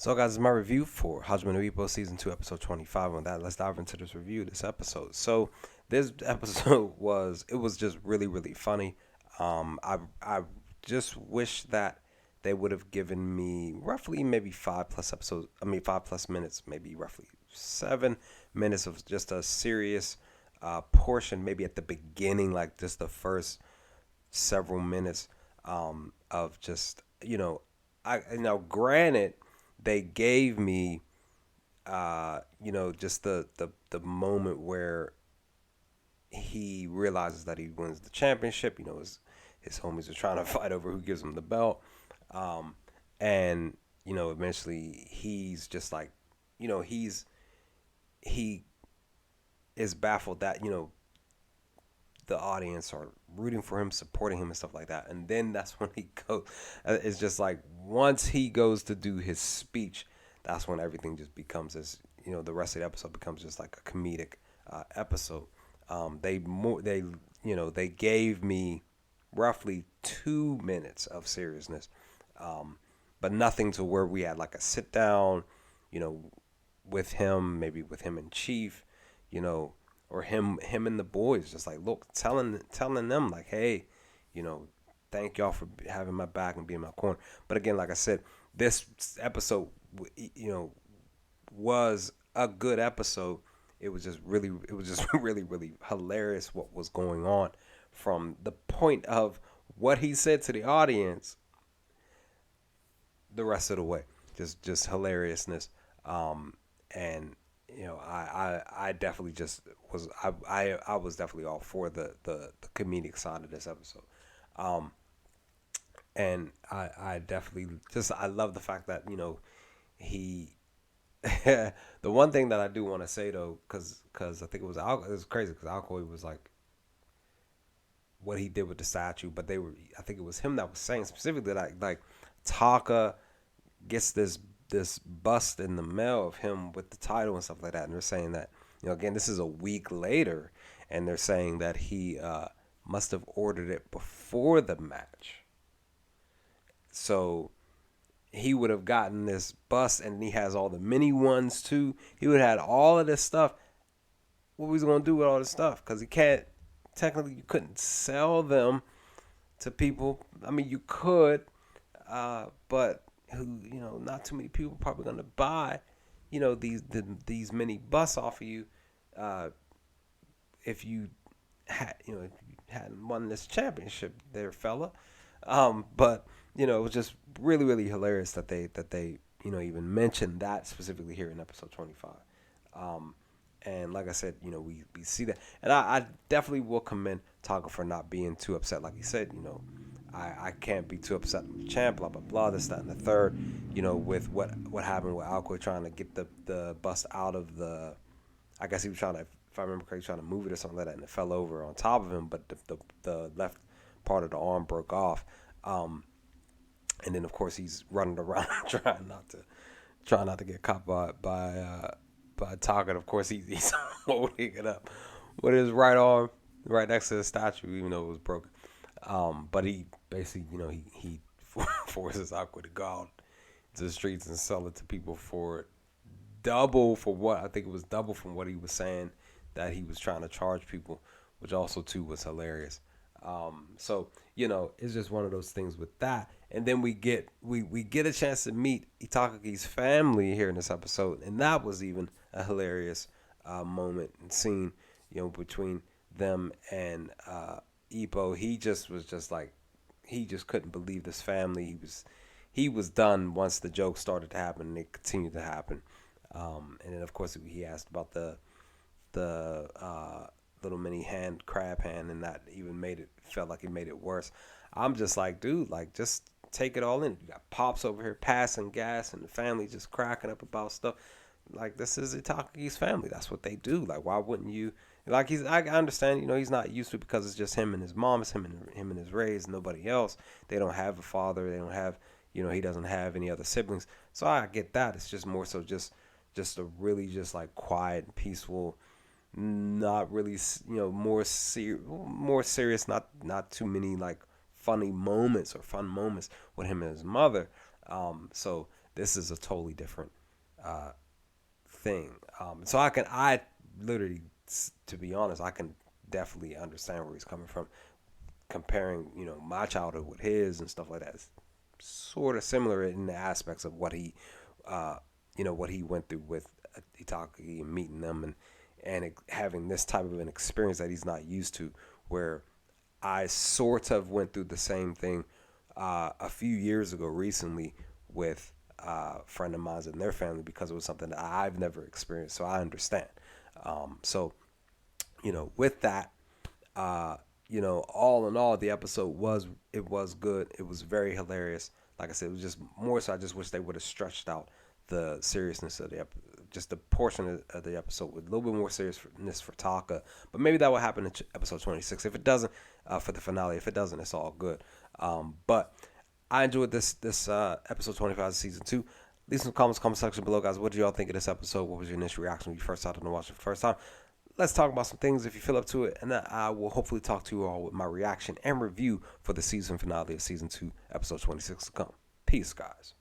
So, guys, it's my review for Hajime no Ippo Season 2, Episode 25. On that, let's dive into this review, this episode. So, this episode was just really, really funny. I just wish that they would have given me roughly maybe 5+ episodes, 5+ minutes, maybe roughly 7 minutes of just a serious portion, maybe at the beginning, like just the first several minutes of just, granted, they gave me just the moment where he realizes that he wins the championship. His homies are trying to fight over who gives him the belt. And eventually he's just like, he is baffled that, the audience are rooting for him, supporting him and stuff like that. And then that's when he goes, it's just like once he goes to do his speech, that's when everything just becomes the rest of the episode becomes just like a comedic episode. They gave me roughly 2 minutes of seriousness, but nothing to where we had like a sit down, you know, with him, maybe with him and Chief, or him and the boys, just like look, telling them like, hey, you know, thank y'all for having my back and being my corner. But again, like I said, this episode, was a good episode. It was just really, really hilarious what was going on from the point of what he said to the audience the rest of the way. Just hilariousness. And I definitely just was I was definitely all for the comedic side of this episode. And I definitely just I love the fact that he the one thing that I do want to say though, because I think it was crazy because Alcoy was like what he did with the statue, but I think it was him that was saying specifically that like Taka gets this bust in the mail of him with the title and stuff like that, and they're saying that again this is a week later, and they're saying that he must have ordered it before the match, so he would have gotten this bust, and he has all the mini ones too. He would have had all of this stuff. What was he gonna do with all this stuff? Because he can't technically you couldn't sell them to people. I mean you could, but who not too many people probably gonna buy these mini busts off of you if you if you hadn't won this championship there, fella. But it was just really really hilarious that they even mentioned that specifically here in episode 25. And like I said, we see that, and I definitely will commend Taka for not being too upset. Like he said, I can't be too upset with the champ, blah blah blah, this, that, and the third. With what happened with Alcoy trying to get the bust out of the, I guess he was trying to, if I remember correctly, trying to move it or something like that, and it fell over on top of him, but the left part of the arm broke off. And then of course he's running around trying not to get caught by Taka. Of course he's holding it up with his right arm right next to the statue, even though it was broken. But he basically, he forces Aqua to go out to the streets and sell it to people for double for what I think it was double from what he was saying that he was trying to charge people, which also too was hilarious. So it's just one of those things with that. And then we get a chance to meet Itake's family here in this episode, and that was even a hilarious moment and scene, between them and Ippo. He just was just like he just couldn't believe this family. He was done once the jokes started to happen, and they continued to happen. And then of course he asked about the little mini crab hand, and that even felt like it made it worse. I'm just like, dude, like just take it all in. You got Pops over here passing gas, and the family just cracking up about stuff. Like this is Itake's family. That's what they do. Like why wouldn't you? Like I understand, he's not used to it because it's just him and his mom, it's him and his raised, nobody else. They don't have a father. They don't have, he doesn't have any other siblings. So I get that. It's just more so just a really just like quiet, peaceful, not really, more serious, not too many like funny moments or fun moments with him and his mother. So This is a totally different thing. So I literally, to be honest, I can definitely understand where he's coming from. Comparing, my childhood with his and stuff like that is sort of similar in the aspects of what he, what he went through with Itagaki and meeting them and having this type of an experience that he's not used to, where I sort of went through the same thing a few years ago recently with a friend of mine and their family, because it was something that I've never experienced, so I understand. So, with that, all in all, the episode was good. It was very hilarious. Like I said, it was just more so I just wish they would have stretched out the seriousness of the just the portion of the episode with a little bit more seriousness for Taka. But maybe that will happen in episode 26. If it doesn't, for the finale, if it doesn't, it's all good. But I enjoyed this episode 25 of season 2. Leave some comments, comment section below, guys. What did y'all think of this episode? What was your initial reaction when you first started to watch it for the first time? Let's talk about some things if you feel up to it, and then I will hopefully talk to you all with my reaction and review for the season finale of season 2, episode 26 to come. Peace, guys.